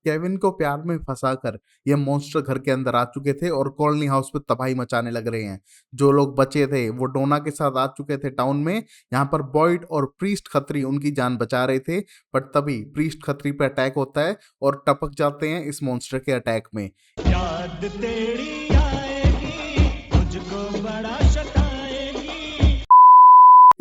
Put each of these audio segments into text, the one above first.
Kevin को प्यार में फंसाकर ये मॉन्स्टर घर के अंदर आ चुके थे और कॉलोनी हाउस पे तबाही मचाने लग रहे हैं। जो लोग बचे थे वो डोना के साथ आ चुके थे टाउन में। यहाँ पर बॉयड और प्रीस्ट खत्री उनकी जान बचा रहे थे, बट तभी प्रीस्ट खत्री पे अटैक होता है और टपक जाते हैं इस मॉन्स्टर के अटैक में। याद तेरी आएगी, मुझको बड़ा सताएगी।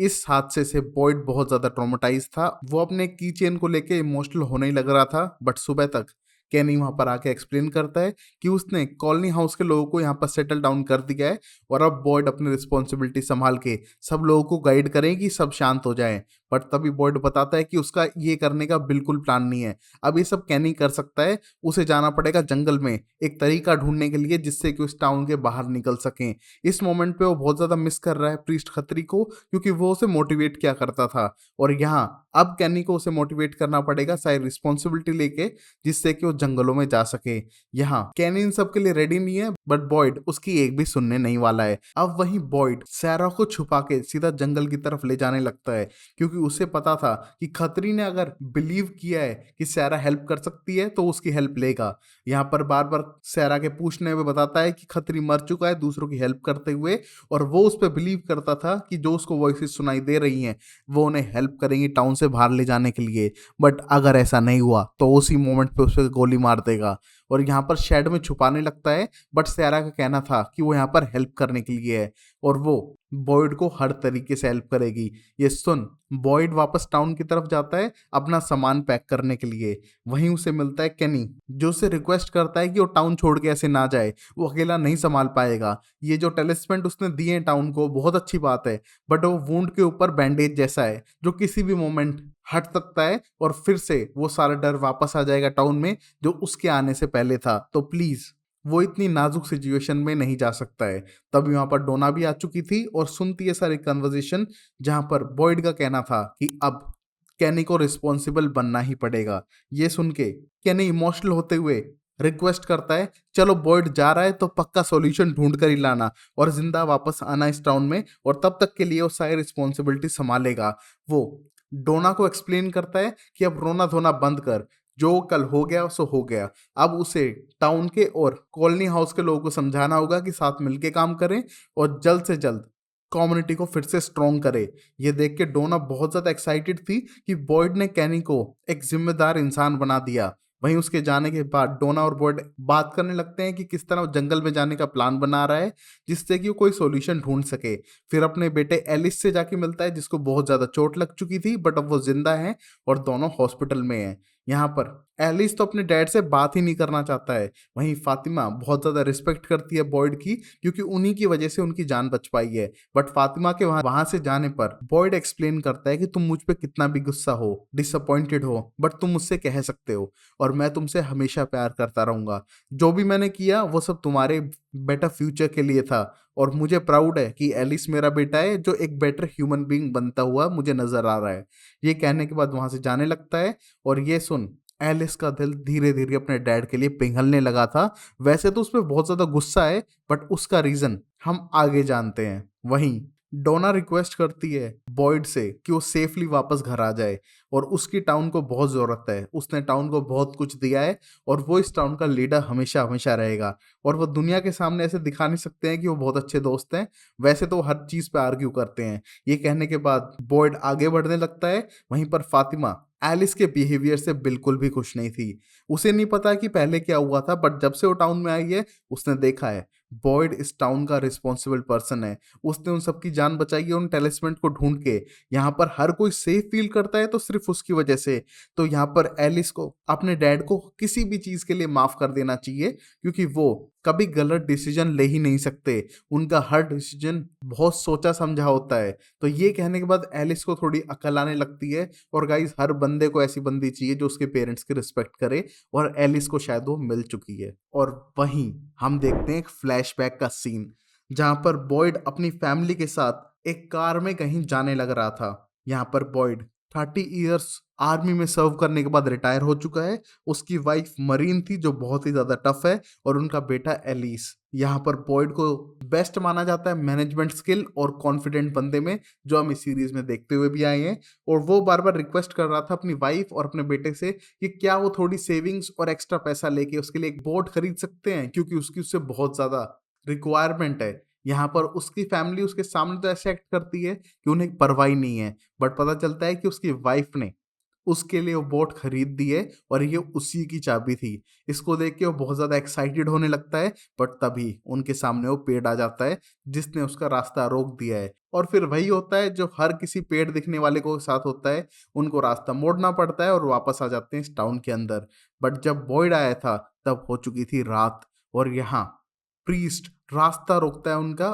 इस हादसे से बॉयड बहुत ज्यादा ट्रॉमेटाइज था। वो अपने की चेन को लेके इमोशनल होने ही लग रहा था, बट सुबह तक कैनी वहां पर आके एक्सप्लेन करता है कि उसने कॉलोनी हाउस के लोगों को यहाँ पर सेटल डाउन कर दिया है और अब बॉयड अपनी रिस्पॉन्सिबिलिटी संभाल के सब लोगों को गाइड करें कि सब शांत हो जाए। बट तभी बॉयड बताता है कि उसका ये करने का बिल्कुल प्लान नहीं है। अब ये सब कैनी कर सकता है, उसे जाना पड़ेगा जंगल में एक तरीका ढूंढने के लिए जिससे कि उस टाउन के बाहर निकल सकें। इस मोमेंट पे वो बहुत ज्यादा मिस कर रहा है प्रीस्ट खत्री को, क्योंकि वो उसे मोटिवेट किया करता था। और यहाँ अब कैनी को उसे मोटिवेट करना पड़ेगा सारी रिस्पॉन्सिबिलिटी लेके, जिससे कि वो जंगलों में जा सके। यहाँ कैनी इन सब के लिए रेडी नहीं है, बट बॉयड उसकी एक भी सुनने नहीं वाला है। अब वहीं बॉयड सैरा को छुपा के सीधा जंगल की तरफ ले जाने लगता है, क्योंकि उसे पता था कि खत्री ने अगर बिलीव किया है कि सैरा हेल्प कर सकती है तो उसकी हेल्प लेगा। यहाँ पर बार बार सैरा के पूछने में बताता है कि खत्री मर चुका है दूसरों की हेल्प करते हुए, और वो उस पर बिलीव करता था कि जो उसको वॉइसेस सुनाई दे रही हैं वो उन्हें हेल्प करेंगी टाउन से बाहर ले जाने के लिए। बट अगर ऐसा नहीं हुआ तो उसी मोमेंट पे उस पर गोली मार देगा और यहाँ पर शेड में छुपाने लगता है। बट सैरा का कहना था कि वो यहाँ पर हेल्प करने के लिए है और वो बॉयड को हर तरीके से हेल्प करेगी। ये सुन बॉयड वापस टाउन की तरफ जाता है अपना सामान पैक करने के लिए। वहीं उसे मिलता है केनी, जो उसे रिक्वेस्ट करता है कि वो टाउन छोड़ के ऐसे ना जाए, वो अकेला नहीं संभाल पाएगा। ये जो टेलिस्मेंट उसने दिए हैं टाउन को बहुत अच्छी बात है, बट वो वुंड के ऊपर बैंडेज जैसा है जो किसी भी मोमेंट हट सकता है और फिर से वो सारा डर वापस आ जाएगा टाउन में जो उसके आने से पहले था। तो प्लीज वो इतनी नाजुक सिचुएशन में नहीं जा सकता है। तब वहां पर डोना भी आ चुकी थी और सुनती है सारी कन्वर्सेशन, जहां पर बॉयड का कहना था कि अब कैनी को रिस्पॉन्सिबल बनना ही पड़ेगा। ये सुन के कैनी इमोशनल होते हुए रिक्वेस्ट करता है, चलो बॉयड जा रहा है तो पक्का सॉल्यूशन ढूंढ कर ही लाना और जिंदा वापस आना इस टाउन में, और तब तक के लिए वो सारी रिस्पॉन्सिबिलिटी संभालेगा। वो डोना को एक्सप्लेन करता है कि अब रोना धोना बंद कर, जो कल हो गया सो हो गया। अब उसे टाउन के और कॉलोनी हाउस के लोगों को समझाना होगा कि साथ मिलके काम करें और जल्द से जल्द कम्युनिटी को फिर से स्ट्रॉन्ग करे। ये देख के डोना बहुत ज्यादा एक्साइटेड थी कि बॉयड ने कैनी को एक जिम्मेदार इंसान बना दिया। वहीं उसके जाने के बाद डोना और बॉयड बात करने लगते हैं कि किस तरह वो जंगल में जाने का प्लान बना रहा है जिससे कि वो कोई सॉल्यूशन ढूंढ सके। फिर अपने बेटे एलिस से जाके मिलता है जिसको बहुत ज्यादा चोट लग चुकी थी, बट अब वो जिंदा है और दोनों हॉस्पिटल में हैं। यहाँ पर एलिस तो अपने डैड से बात ही नहीं करना चाहता है। वहीं फातिमा बहुत ज्यादा रिस्पेक्ट करती है बॉयड की, क्योंकि उन्हीं की वजह से उनकी जान बच पाई है। बट फातिमा के वहां से जाने पर बॉयड एक्सप्लेन करता है कि तुम मुझ पे कितना भी गुस्सा हो, डिसअपॉइंटेड हो, बट तुम मुझसे कह सकते हो और मैं तुमसे हमेशा प्यार करता रहूंगा। जो भी मैंने किया वो सब तुम्हारे बेटर फ्यूचर के लिए था और मुझे प्राउड है कि एलिस मेरा बेटा है जो एक बेटर ह्यूमन बीइंग बनता हुआ मुझे नजर आ रहा है। ये कहने के बाद वहां से जाने लगता है और ये सुन एलिस का दिल धीरे धीरे अपने डैड के लिए पिघलने लगा था। वैसे तो उसमें बहुत ज्यादा गुस्सा है, बट उसका रीजन हम आगे जानते हैं। वहीं डोना रिक्वेस्ट करती है बॉयड से कि वो सेफली वापस घर आ जाए और उसकी टाउन को बहुत जरूरत है। उसने टाउन को बहुत कुछ दिया है और वो इस टाउन का लीडर हमेशा हमेशा रहेगा। और वो दुनिया के सामने ऐसे दिखा नहीं सकते हैं कि वो बहुत अच्छे दोस्त हैं, वैसे तो वो हर चीज पे आर्ग्यू करते हैं। ये कहने के बाद बॉयड आगे बढ़ने लगता है। वहीं पर फातिमा एलिस के बिहेवियर से बिल्कुल भी खुश नहीं थी। उसे नहीं पता कि पहले क्या हुआ था, बट जब से वो टाउन में आई है उसने देखा है बॉयड इस टाउन का रिस्पॉन्सिबल पर्सन है। उसने उन सबकी जान बचाई है उन टेलिस्मेंट को ढूंढ के। यहाँ पर हर कोई सेफ फील करता है तो सिर्फ उसकी वजह से। तो यहाँ पर एलिस को अपने डैड को किसी भी चीज के लिए माफ कर देना चाहिए, क्योंकि वो कभी गलत डिसीजन ले ही नहीं सकते। उनका हर डिसीजन बहुत सोचा समझा होता है। तो ये कहने के बाद एलिस को थोड़ी अकल आने लगती है। और गाइस हर बंदे को ऐसी बंदी चाहिए जो उसके पेरेंट्स की रिस्पेक्ट करे, और एलिस को शायद वो मिल चुकी है। और वहीं हम देखते हैं एक फ्लैशबैक का सीन जहां पर बॉयड अपनी फैमिली के साथ एक कार में कहीं जाने लग रहा था। यहाँ पर बॉयड 30 इयर्स आर्मी में सर्व करने के बाद रिटायर हो चुका है। उसकी वाइफ मरीन थी जो बहुत ही ज़्यादा टफ है, और उनका बेटा एलिस। यहाँ पर बॉयड को बेस्ट माना जाता है मैनेजमेंट स्किल और कॉन्फिडेंट बंदे में, जो हम इस सीरीज में देखते हुए भी आए हैं। और वो बार बार रिक्वेस्ट कर रहा था अपनी वाइफ और अपने बेटे से कि क्या वो थोड़ी सेविंग्स और एक्स्ट्रा पैसा लेके उसके लिए एक बोट खरीद सकते हैं, क्योंकि उसकी उससे बहुत ज़्यादा रिक्वायरमेंट है। यहाँ पर उसकी फैमिली उसके सामने तो ऐसे एक्ट करती है कि उन्हें परवाह ही नहीं है, बट पता चलता है कि उसकी वाइफ ने उसके लिए वो बोट खरीद दी है और ये उसी की चाबी थी। इसको देख के वो बहुत ज़्यादा एक्साइटेड होने लगता है, बट तभी उनके सामने वो पेड़ आ जाता है जिसने उसका रास्ता रोक दिया है। और फिर वही होता है जो हर किसी पेड़ दिखने वाले को साथ होता है, उनको रास्ता मोड़ना पड़ता है और वापस आ जाते हैं इस टाउन के अंदर। बट जब बॉयड आया था तब हो चुकी थी रात, और यहाँ प्रीस्ट रास्ता रोकता है उनका,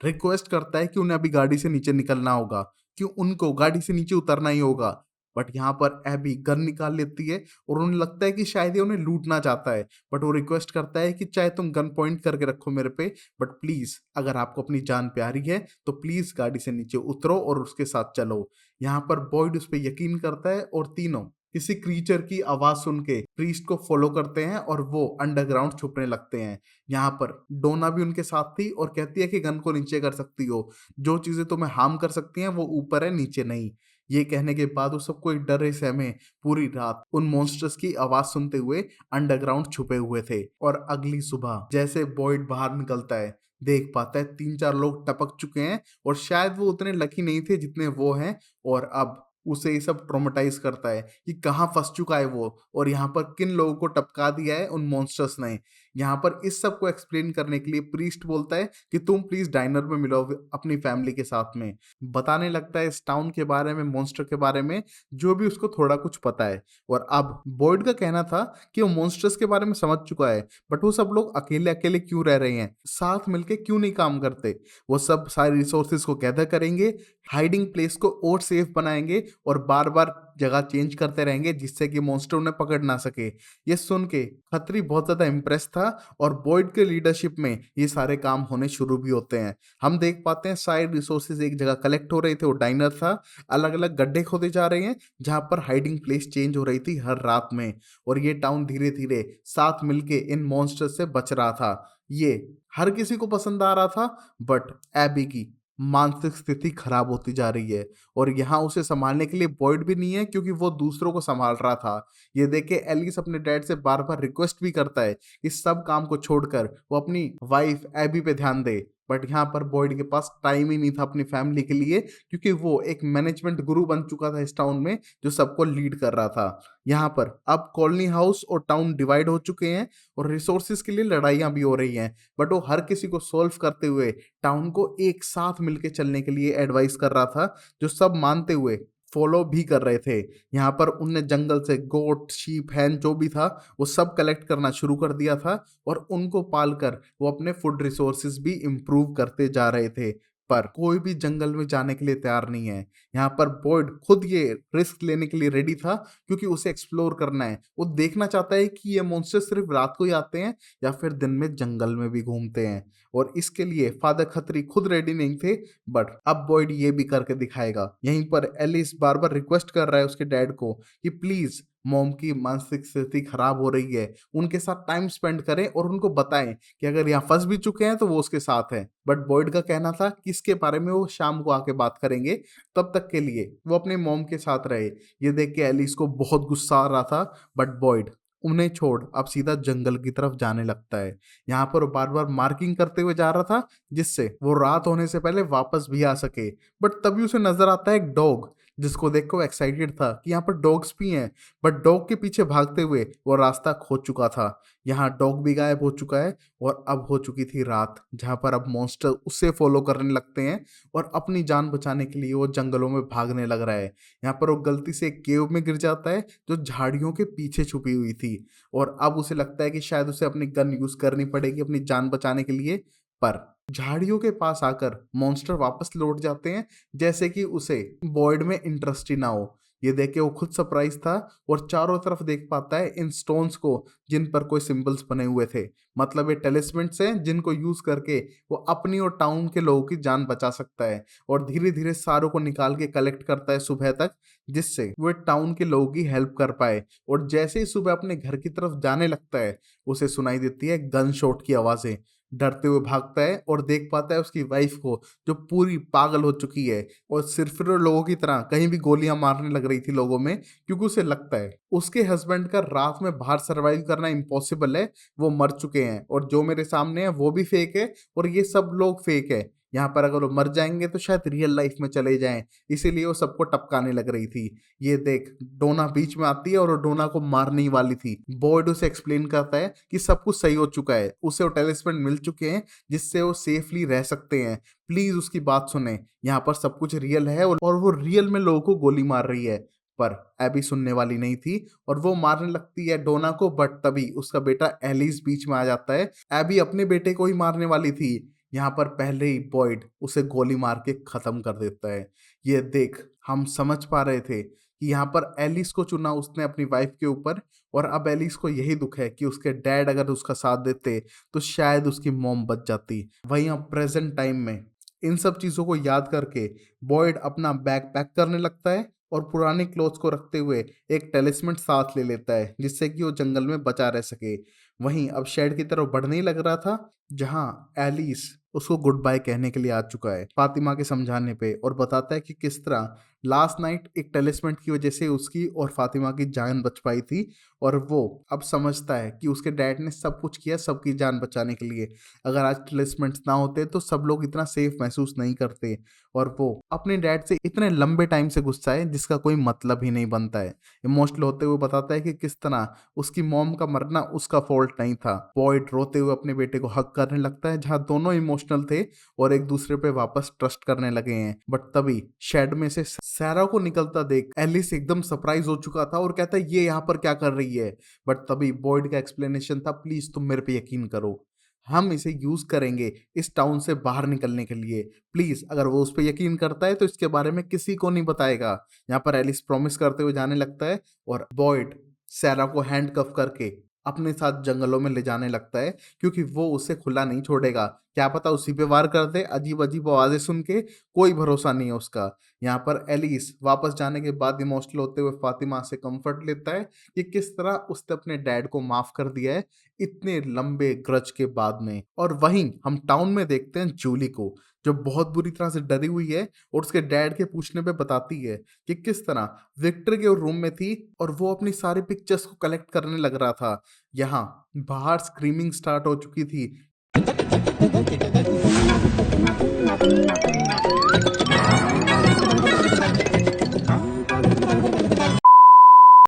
रिक्वेस्ट करता है कि उन्हें अभी गाड़ी से नीचे निकलना होगा, कि उनको गाड़ी से नीचे उतरना ही होगा। बट यहाँ पर एबी गन निकाल लेती है और उन्हें लगता है कि शायद ये उन्हें लूटना चाहता है, बट वो रिक्वेस्ट करता है कि चाहे तुम गन पॉइंट करके रखो मेरे पे, बट प्लीज अगर आपको अपनी जान प्यारी है तो प्लीज गाड़ी से नीचे उतरो और उसके साथ चलो। यहाँ पर बॉयड उस पर यकीन करता है और तीनों किसी क्रीचर की आवाज सुन के प्रीस्ट को फॉलो करते हैं और वो अंडरग्राउंड छुपने लगते हैं। यहाँ पर डोना भी उनके साथ थी और कहती है कि गन को नीचे कर सकती हो, जो चीजें तुम्हें हार्म कर सकती हैं वो ऊपर है नीचे नहीं। ये कहने के बाद वो सबको एक डरे सहमे पूरी रात उन मॉन्स्टर्स की आवाज सुनते हुए अंडरग्राउंड छुपे हुए थे। और अगली सुबह जैसे बॉयड बाहर निकलता है, देख पाता है 3-4 लोग टपक चुके हैं, और शायद वो उतने लकी नहीं थे जितने वो हैं। और अब उसे ये सब ट्रोमेटाइज करता है कि कहाँ फंस चुका है वो, और यहाँ पर किन लोगों को टपका दिया है उन मॉन्स्टर्स ने। यहाँ पर इस सब को एक्सप्लेन करने के लिए प्रीस्ट बोलता है कि तुम प्लीज डाइनर में मिलो अपनी फैमिली के साथ में। बताने लगता है इस टाउन के बारे में, मॉन्स्टर के बारे में, जो भी उसको थोड़ा कुछ पता है। और अब बॉयड का कहना था कि वो मॉन्स्टर्स के बारे में समझ चुका है, बट वो सब लोग अकेले अकेले क्यों रह रहे हैं, साथ मिलके क्यों नहीं काम करते। वो सब सारे रिसोर्सेज को गैदर करेंगे, हाइडिंग प्लेस को और सेफ बनाएंगे और बार बार जगह चेंज करते रहेंगे जिससे कि मॉन्स्टर उन्हें पकड़ ना सके। ये सुन के खत्री बहुत ज्यादा इम्प्रेस था, और बॉयड के लीडरशिप में ये सारे काम होने शुरू भी होते हैं। हम देख पाते हैं सारे रिसोर्सेज एक जगह कलेक्ट हो रहे थे, वो डाइनर था, अलग अलग गड्ढे खोदे जा रहे हैं जहां पर हाइडिंग प्लेस चेंज हो रही थी हर रात में। और ये टाउन धीरे धीरे साथ मिलके इन मॉन्स्टर से बच रहा था। ये हर किसी को पसंद आ रहा था, बट एबी की मानसिक स्थिति खराब होती जा रही है, और यहाँ उसे संभालने के लिए बॉयड भी नहीं है क्योंकि वो दूसरों को संभाल रहा था। ये देख के एलिस अपने डैड से बार बार रिक्वेस्ट भी करता है कि सब काम को छोड़कर वो अपनी वाइफ एबी पे ध्यान दे, बट यहाँ पर बॉयड के पास टाइम ही नहीं था अपनी फैमिली के लिए, क्योंकि वो एक मैनेजमेंट गुरु बन चुका था इस टाउन में जो सबको लीड कर रहा था। यहाँ पर अब कॉलोनी हाउस और टाउन डिवाइड हो चुके हैं और रिसोर्सेज के लिए लड़ाइयाँ भी हो रही हैं, बट वो हर किसी को सोल्व करते हुए टाउन को एक साथ मिलके चलने के लिए एडवाइस कर रहा था, जो सब मानते हुए फॉलो भी कर रहे थे। यहाँ पर उनने जंगल से गोट शीप हैन जो भी था वो सब कलेक्ट करना शुरू कर दिया था, और उनको पालकर वो अपने फूड रिसोर्सेज भी इम्प्रूव करते जा रहे थे। पर कोई भी जंगल में जाने के लिए तैयार नहीं है। यहाँ पर बॉयड खुद ये रिस्क लेने के लिए रेडी था, क्योंकि उसे एक्सप्लोर करना है। वो देखना चाहता है कि ये मॉन्स्टर सिर्फ रात को ही आते हैं या फिर दिन में जंगल में भी घूमते हैं, और इसके लिए फादर खत्री खुद रेडी नहीं थे, बट अब बॉयड ये भी करके दिखाएगा। यहीं पर एलिस बार बार रिक्वेस्ट कर रहा है उसके डैड को कि प्लीज मॉम की मानसिक स्थिति खराब हो रही है, उनके साथ टाइम स्पेंड करें और उनको बताएं कि अगर यहाँ फंस भी चुके हैं तो वो उसके साथ है। बट बॉयड का कहना था कि इसके बारे में वो शाम को आके बात करेंगे, तब तक के लिए वो अपने मॉम के साथ रहे। ये देख के एलिस को बहुत गुस्सा आ रहा था, बट बॉयड उन्हें छोड़ अब सीधा जंगल की तरफ जाने लगता है। यहाँ पर बार बार मार्किंग करते हुए जा रहा था जिससे वो रात होने से पहले वापस भी आ सके। बट तभी उसे नजर आता है एक डॉग, जिसको देख कर वो एक्साइटेड था कि यहाँ पर डॉग्स भी हैं, बट डॉग के पीछे भागते हुए वो रास्ता खो चुका था। यहाँ डॉग भी गायब हो चुका है, और अब हो चुकी थी रात, जहाँ पर अब मॉन्स्टर उससे फॉलो करने लगते हैं और अपनी जान बचाने के लिए वो जंगलों में भागने लग रहा है। यहाँ पर वो गलती से एक केव में गिर जाता है जो झाड़ियों के पीछे छुपी हुई थी, और अब उसे लगता है कि शायद उसे अपनी गन यूज करनी पड़ेगी अपनी जान बचाने के लिए। पर झाड़ियों के पास आकर मॉन्स्टर वापस लौट जाते हैं, जैसे कि उसे बॉयड में इंटरेस्ट ही ना हो। ये देख के वो खुद सरप्राइज था और चारों तरफ देख पाता है इन स्टोन्स को जिन पर कोई सिंबल्स बने हुए थे। मतलब ये टेलिस्मेंट्स हैं जिनको यूज करके वो अपनी और टाउन के लोगों की जान बचा सकता है। और धीरे धीरे सारों को निकाल के कलेक्ट करता है सुबह तक, जिससे वो टाउन के लोगों की हेल्प कर पाए। और जैसे ही सुबह अपने घर की तरफ जाने लगता है उसे सुनाई देती है गन शॉट की आवाजें। डरते हुए भागता है और देख पाता है उसकी वाइफ को जो पूरी पागल हो चुकी है और सिर्फ लोगों की तरह कहीं भी गोलियां मारने लग रही थी लोगों में, क्योंकि उसे लगता है उसके हस्बैंड का रात में बाहर सरवाइव करना इम्पॉसिबल है, वो मर चुके हैं और जो मेरे सामने है वो भी फेक है और ये सब लोग फेक है। यहाँ पर अगर वो मर जाएंगे तो शायद रियल लाइफ में चले जाएं, इसीलिए वो सबको टपकाने लग रही थी। ये देख डोना बीच में आती है और वो डोना को मारने ही वाली थी। बॉयड उसे एक्सप्लेन करता है कि सब कुछ सही हो चुका है, उसे वो टेलिस्मेंट मिल चुके हैं जिससे वो सेफली रह सकते हैं, प्लीज उसकी बात सुने, यहाँ पर सब कुछ रियल है और वो रियल में लोगों को गोली मार रही है। पर एबी सुनने वाली नहीं थी और वो मारने लगती है डोना को, बट तभी उसका बेटा एलिस बीच में आ जाता है। एबी अपने बेटे को ही मारने वाली थी, यहाँ पर पहले ही बॉयड उसे गोली मार के खत्म कर देता है। ये देख हम समझ पा रहे थे कि यहाँ पर एलिस को चुना उसने अपनी वाइफ के ऊपर, और अब एलिस को यही दुख है कि उसके डैड अगर उसका साथ देते तो शायद उसकी मॉम बच जाती। वहीं अब प्रेजेंट टाइम में इन सब चीजों को याद करके बॉयड अपना बैग पैक करने लगता है और पुराने क्लोथ्स को रखते हुए एक टेलिस्मेंट साथ ले लेता है जिससे कि वो जंगल में बचा रह सके। वहीं अब शेड की तरफ बढ़ने ही लग रहा था जहां एलिस उसको गुड बाय कहने के लिए आ चुका है फातिमा के समझाने पे, और बताता है कि किस तरह लास्ट नाइट एक टेलिस्मेंट की वजह से उसकी और फातिमा की जान बच पाई थी। और वो अब समझता है कि उसके डैड ने सब कुछ किया सबकी जान बचाने के लिए, अगर आज टेलिस्मेंट्स ना होते तो सब लोग इतना सेफ महसूस नहीं करते। और वो अपने डैड से इतने लंबे टाइम से गुस्सा है जिसका कोई मतलब ही नहीं बनता है। इमोशनल होते हुए बताता है कि किस तरह उसकी मॉम का मरना उसका फॉल्ट नहीं था। बॉयड रोते हुए अपने बेटे को हक करने लगता है जहां दोनों इमोशनल थे और एक दूसरे पे वापस ट्रस्ट करने लगे हैं। बट तभी शेड में से सैरा को निकलता देख एलिस एकदम सरप्राइज हो चुका था और कहता है ये यहाँ पर क्या कर रही है। बट तभी बॉयड का एक्सप्लेनेशन था, प्लीज तुम मेरे पे यकीन करो, हम इसे यूज करेंगे इस टाउन से बाहर निकलने के लिए, प्लीज अगर वो उस पर यकीन करता है तो इसके बारे में किसी को नहीं बताएगा। यहाँ पर एलिस प्रॉमिस करते हुए जाने लगता है और बॉयड सैरा को हैंड कफ करके अपने साथ जंगलों में ले जाने लगता है क्योंकि वो उसे खुला नहीं छोड़ेगा, क्या पता उसी पे वार कर दे। अजीब अजीब आवाजें सुन के कोई भरोसा नहीं है उसका। यहाँ पर एलिस वापस जाने के बाद इमोशनल होते हुए फातिमा से कंफर्ट लेता है कि किस तरह उसने अपने डैड को माफ कर दिया है इतने लंबे ग्रज के बाद में। और वहीं हम टाउन में देखते हैं जूली को जो बहुत बुरी तरह से डरी हुई है और उसके डैड के पूछने पे बताती है कि किस तरह विक्टर के रूम में थी और वो अपनी सारी पिक्चर्स को कलेक्ट करने लग रहा था। यहाँ बाहर स्क्रीमिंग स्टार्ट हो चुकी थी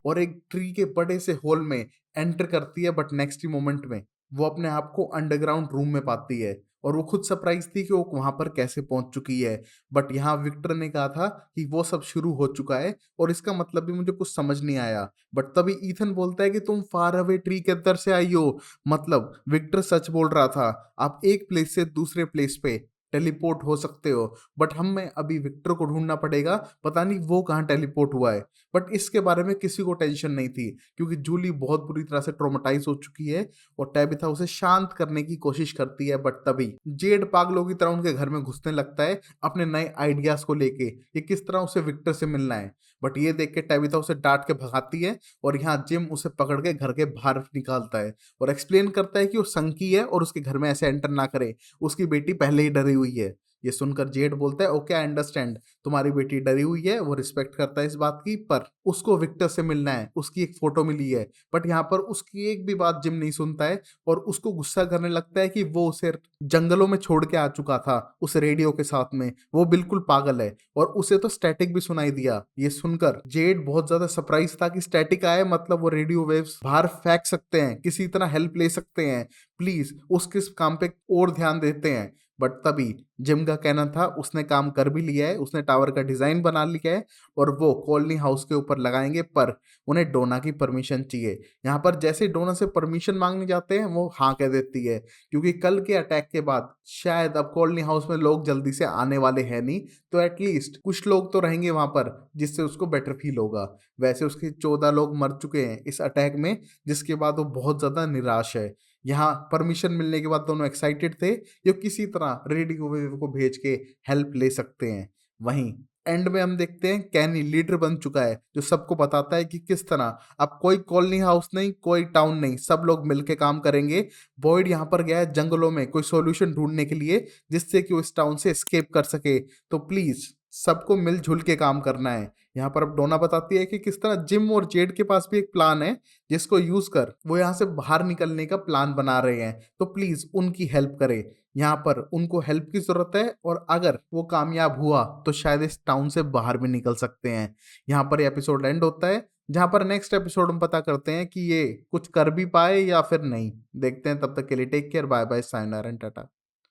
और एक ट्री के बड़े से होल में एंटर करती है। बट नेक्स्ट ही मोमेंट में वो अपने आप को अंडरग्राउंड रूम में पाती है और वो खुद सरप्राइज थी कि वो वहां पर कैसे पहुंच चुकी है। बट यहाँ विक्टर ने कहा था कि वो सब शुरू हो चुका है और इसका मतलब भी मुझे कुछ समझ नहीं आया। बट तभी ईथन बोलता है कि तुम फार अवे ट्री के अंदर से आई हो, मतलब विक्टर सच बोल रहा था, आप एक प्लेस से दूसरे प्लेस पे टेलीपोर्ट हो सकते हो। बट हमें अभी विक्टर को ढूंढना पड़ेगा, पता नहीं वो कहाँ टेलीपोर्ट हुआ है। बट इसके बारे में किसी को टेंशन नहीं थी क्योंकि जूली बहुत बुरी तरह से ट्रोमेटाइज हो चुकी है और टैबिथा उसे शांत करने की कोशिश करती है। बट तभी जेड पागलों की तरह उनके घर में घुसने लगता है अपने नए आइडियाज को लेके कि किस तरह उसे विक्टर से मिलना है। बट ये देख के टैबिथा उसे डांट के भगाती है और यहाँ जिम उसे पकड़ के घर के बाहर निकालता है और एक्सप्लेन करता है कि वो संकी है और उसके घर में ऐसे एंटर ना करे, उसकी बेटी पहले ही डरी हुई है। ये सुनकर जेड बोलता है ओके आई अंडरस्टैंड, तुम्हारी बेटी डरी हुई है, वो रिस्पेक्ट करता है इस बात की, पर उसको विक्टर से मिलना है, उसकी एक फोटो मिली है। बट यहाँ पर उसकी एक भी बात जिम नहीं सुनता है और उसको गुस्सा करने लगता है कि वो उसे जंगलों में छोड़ के आ चुका था उस रेडियो के साथ में, वो बिल्कुल पागल है और उसे तो स्टैटिक भी सुनाई दिया। ये सुनकर जेड बहुत ज्यादा सरप्राइज था कि स्टैटिक आए मतलब वो रेडियो वेव्स बाहर फेंक सकते हैं, किसी तरह हेल्प ले सकते हैं, प्लीज उसके काम पे और ध्यान देते हैं। बट तभी जिम का कहना था उसने काम कर भी लिया है, उसने टावर का डिजाइन बना लिया है और वो कॉलोनी हाउस के ऊपर लगाएंगे, पर उन्हें डोना की परमिशन चाहिए। यहाँ पर जैसे ही डोना से परमिशन मांगने जाते हैं वो हाँ कह देती है, क्योंकि कल के अटैक के बाद शायद अब कॉलोनी हाउस में लोग जल्दी से आने वाले हैं नहीं, तो एटलीस्ट कुछ लोग तो रहेंगे वहां पर जिससे उसको बेटर फील होगा। वैसे उसके 14 लोग मर चुके हैं इस अटैक में, जिसके बाद वो बहुत ज्यादा निराश है। यहाँ परमिशन मिलने के बाद दोनों एक्साइटेड थे, ये किसी तरह रेडी को भेज के हेल्प ले सकते हैं। वहीं एंड में हम देखते हैं कैनी लीडर बन चुका है, जो सबको बताता है कि किस तरह अब कोई कॉलोनी हाउस नहीं, कोई टाउन नहीं, सब लोग मिलके काम करेंगे। बॉयड यहाँ पर गया है जंगलों में कोई सॉल्यूशन ढूंढने के लिए जिससे कि वो इस टाउन से एस्केप कर सके, तो प्लीज सबको मिलजुल के काम करना है। यहाँ पर अब डोना बताती है कि किस तरह जिम और जेड के पास भी एक प्लान है जिसको यूज कर वो यहाँ से बाहर निकलने का प्लान बना रहे हैं, तो प्लीज उनकी हेल्प करे। यहाँ पर उनको हेल्प की जरूरत है और अगर वो कामयाब हुआ तो शायद इस टाउन से बाहर भी निकल सकते हैं। यहाँ पर एपिसोड एंड होता है, जहाँ पर नेक्स्ट एपिसोड हम पता करते हैं कि ये कुछ कर भी पाए या फिर नहीं। देखते हैं, तब तक के लिए take care, bye bye, sayonara and Tata.